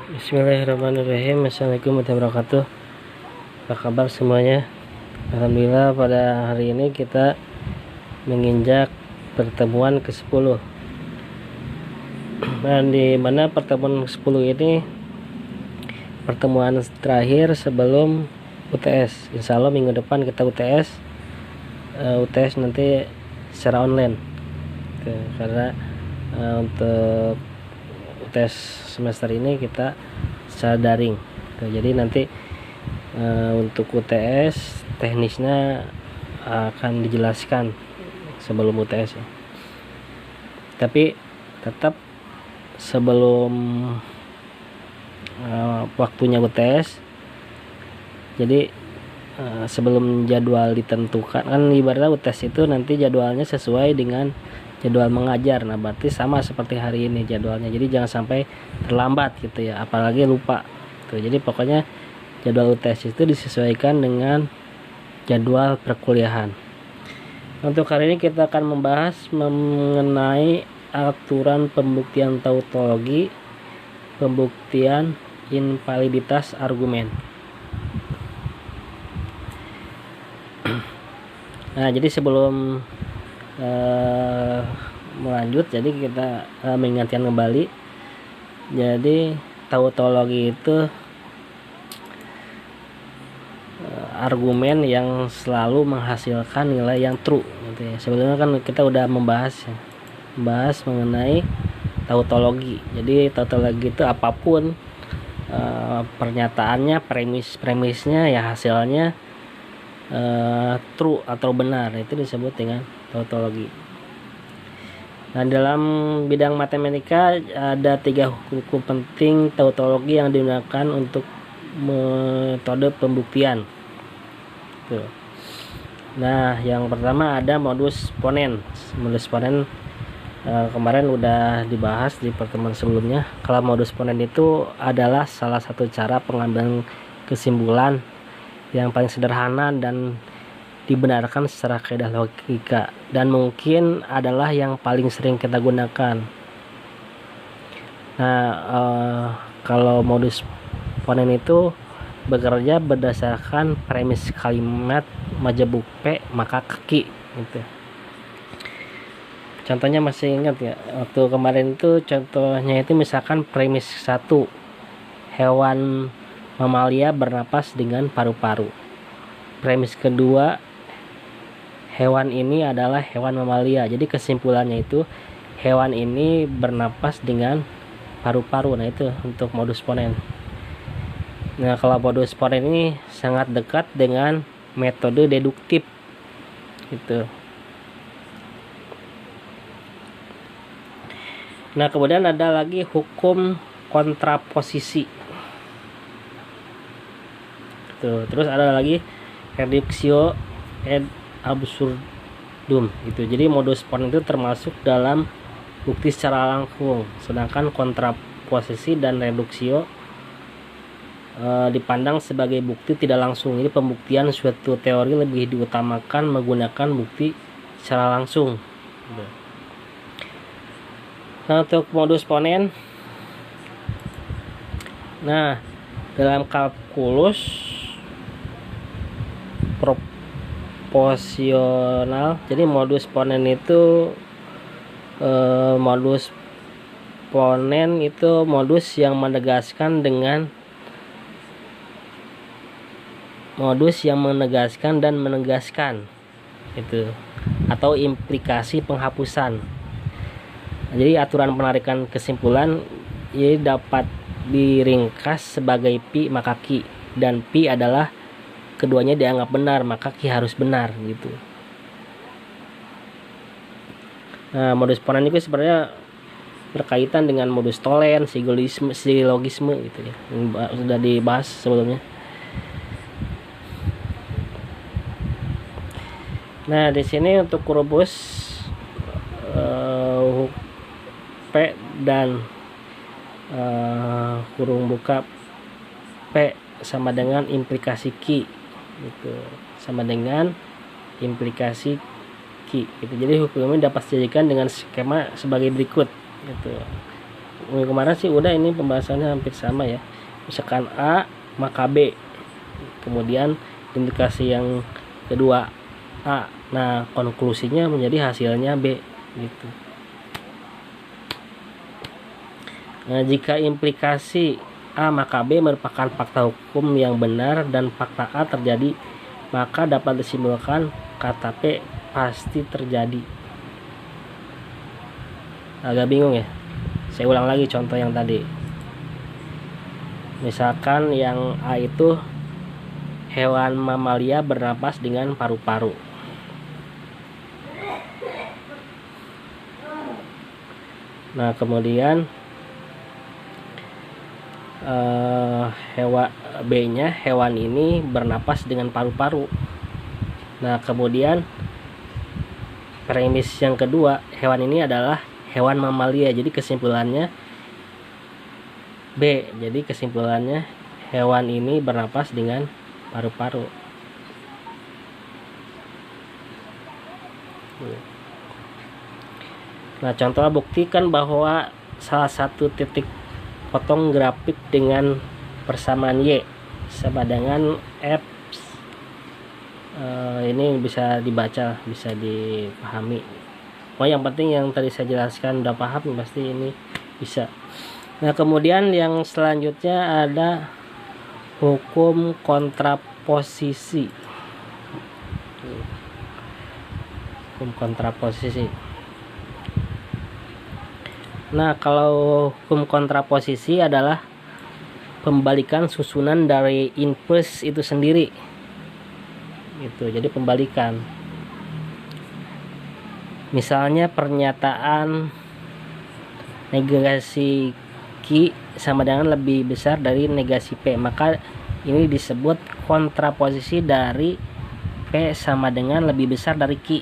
Bismillahirrahmanirrahim. Assalamualaikum warahmatullahi wabarakatuh. Apa kabar semuanya? Alhamdulillah pada hari ini kita menginjak pertemuan ke-10. Dan di mana pertemuan ke-10 ini pertemuan terakhir sebelum UTS. Insya Allah minggu depan kita UTS. UTS nanti secara online. Karena untuk UTS semester ini kita secara daring. Jadi nanti untuk UTS teknisnya akan dijelaskan sebelum UTS ya. Tapi tetap sebelum waktunya UTS, jadi sebelum jadwal ditentukan, kan ibaratnya UTS itu nanti jadwalnya sesuai dengan jadwal mengajar. Nah berarti sama seperti hari ini jadwalnya, jadi jangan sampai terlambat gitu ya, apalagi lupa tuh. Jadi pokoknya jadwal UTS itu disesuaikan dengan jadwal perkuliahan. Untuk hari ini kita akan membahas mengenai aturan pembuktian tautologi, pembuktian invaliditas argumen. Nah jadi sebelum melanjut, jadi kita mengingatkan kembali. Jadi tautologi itu argumen yang selalu menghasilkan nilai yang true gitu ya. Sebelumnya kan kita udah membahas mengenai tautologi. Jadi tautologi itu apapun pernyataannya, premisnya ya hasilnya true atau benar, itu disebut dengan tautologi. Nah dalam bidang matematika ada 3 hukum penting tautologi yang digunakan untuk metode pembuktian. Tuh. Nah yang pertama ada modus ponens. Modus ponens kemarin udah dibahas di pertemuan sebelumnya. Kalau modus ponens itu adalah salah satu cara pengambilan kesimpulan yang paling sederhana dan dibenarkan secara kaidah logika, dan mungkin adalah yang paling sering kita gunakan. Nah kalau modus ponens itu bekerja berdasarkan premis kalimat majemuk P maka kaki gitu. Contohnya masih ingat ya, waktu kemarin itu contohnya itu misalkan premis 1, hewan mamalia bernapas dengan paru-paru. Premis kedua, hewan ini adalah hewan mamalia. Jadi kesimpulannya itu hewan ini bernapas dengan paru-paru. Nah itu untuk modus ponens. Nah kalau modus ponens ini sangat dekat dengan metode deduktif gitu. Nah kemudian ada lagi hukum kontraposisi. Tuh, terus ada lagi reductio ad absurdum gitu. Jadi modus ponens itu termasuk dalam bukti secara langsung, sedangkan kontraposisi dan reductio dipandang sebagai bukti tidak langsung. Jadi pembuktian suatu teori lebih diutamakan menggunakan bukti secara langsung. Nah untuk modus ponens, nah dalam kalkulus proporsional, jadi modus ponens itu modus yang menegaskan dan menegaskan itu, atau implikasi penghapusan. Jadi aturan penarikan kesimpulan ini dapat diringkas sebagai pi maka ki, dan pi adalah keduanya dianggap benar maka ki harus benar gitu. Nah modus ponens itu sebenarnya berkaitan dengan modus tollens, silogisme gitu ya, sudah dibahas sebelumnya. Nah di sini untuk rumus P dan kurung buka P sama dengan implikasi Q gitu, sama dengan implikasi Q gitu. Jadi hukum ini dapat dijadikan dengan skema sebagai berikut gitu. minggu kemarin sih udah, ini pembahasannya hampir sama ya. Misalkan A maka B, kemudian implikasi yang kedua A, nah konklusinya menjadi hasilnya B gitu. Nah, jika implikasi A maka B merupakan fakta hukum yang benar dan fakta A terjadi, maka dapat disimpulkan kata P pasti terjadi. Agak bingung ya? Saya ulang lagi contoh yang tadi. Misalkan yang A itu hewan mamalia bernapas dengan paru-paru. Nah, kemudian B-nya hewan ini bernapas dengan paru-paru. Nah, kemudian premis yang kedua, hewan ini adalah hewan mamalia. Jadi kesimpulannya B. Jadi kesimpulannya hewan ini bernapas dengan paru-paru. Nah, contoh buktikan bahwa salah satu titik potong grafik dengan persamaan Y sama dengan F. Ini bisa dibaca, bisa dipahami. Yang penting yang tadi saya jelaskan udah paham, pasti ini bisa. Nah, kemudian yang selanjutnya ada hukum kontraposisi. Hukum kontraposisi. Nah, kalau hukum kontraposisi adalah pembalikan susunan dari inverse itu sendiri. Gitu. Jadi pembalikan. Misalnya pernyataan negasi Q sama dengan lebih besar dari negasi P, maka ini disebut kontraposisi dari P sama dengan lebih besar dari Q.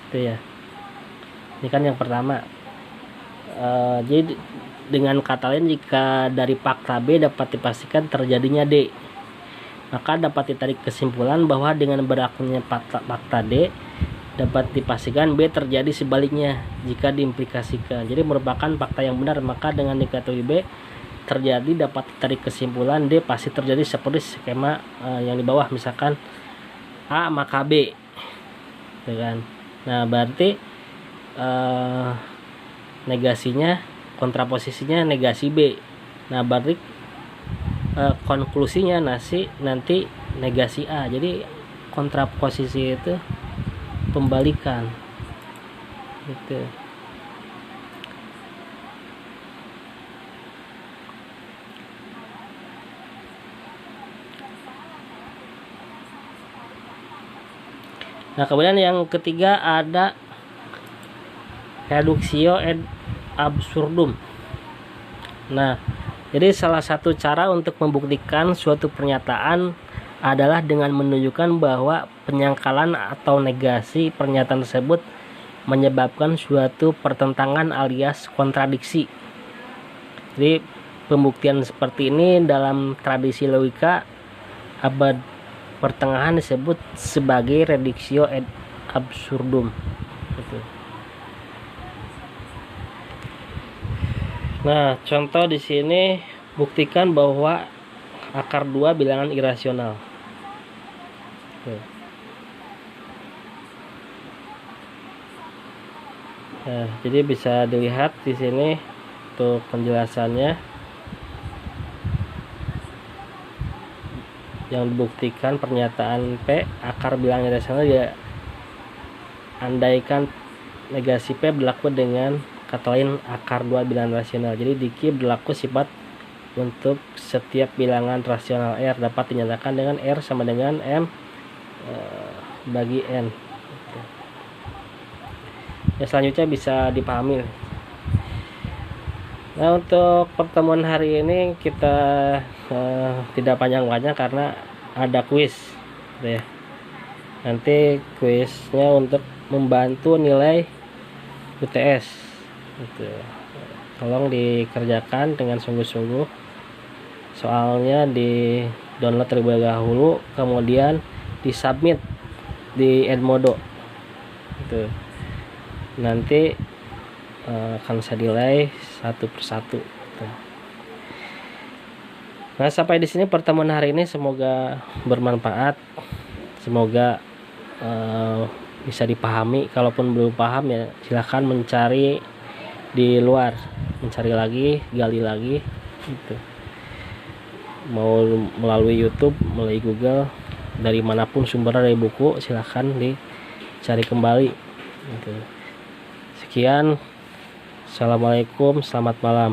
Itu ya. Ini kan yang pertama. Jadi dengan kata lain, jika dari fakta B dapat dipastikan terjadinya D, maka dapat ditarik kesimpulan bahwa dengan berlakunya fakta D dapat dipastikan B terjadi sebaliknya jika diimplikasikan. Jadi merupakan fakta yang benar, maka dengan diketahui B terjadi dapat ditarik kesimpulan D pasti terjadi seperti skema yang di bawah. Misalkan A maka B, kan? Nah, berarti negasinya, kontraposisinya negasi B. Nah, berarti konklusinya nanti negasi A. Jadi kontraposisi itu pembalikan gitu. Nah, kemudian yang ketiga ada reductio ad absurdum. Nah, jadi salah satu cara untuk membuktikan suatu pernyataan adalah dengan menunjukkan bahwa penyangkalan atau negasi pernyataan tersebut menyebabkan suatu pertentangan alias kontradiksi. Jadi pembuktian seperti ini dalam tradisi logika abad pertengahan disebut sebagai reductio ad absurdum. Gitu. Nah, contoh di sini buktikan bahwa akar 2 bilangan irasional. Nah, jadi bisa dilihat di sini untuk penjelasannya. Yang dibuktikan pernyataan P akar bilangan irasional ya, andaikan negasi P berlaku dengan kata lain akar 2 bilangan rasional. Jadi di Q berlaku sifat untuk setiap bilangan rasional R dapat dinyatakan dengan R sama dengan M bagi N. Ya, selanjutnya bisa dipahami. Nah, untuk pertemuan hari ini kita tidak panjang-panjang karena ada kuis gitu ya. Nanti kuisnya untuk membantu nilai UTS gitu. Tolong dikerjakan dengan sungguh-sungguh. Soalnya di download terlebih dahulu, kemudian disubmit di Edmodo gitu. Nanti akan saya delay satu persatu. Nah, sampai di sini pertemuan hari ini, semoga bermanfaat, semoga bisa dipahami. Kalaupun belum paham ya silahkan mencari di luar, mencari lagi, gali lagi gitu. Mau melalui YouTube, melalui Google, dari manapun sumber dari buku silahkan dicari kembali gitu. Sekian, assalamualaikum, selamat malam.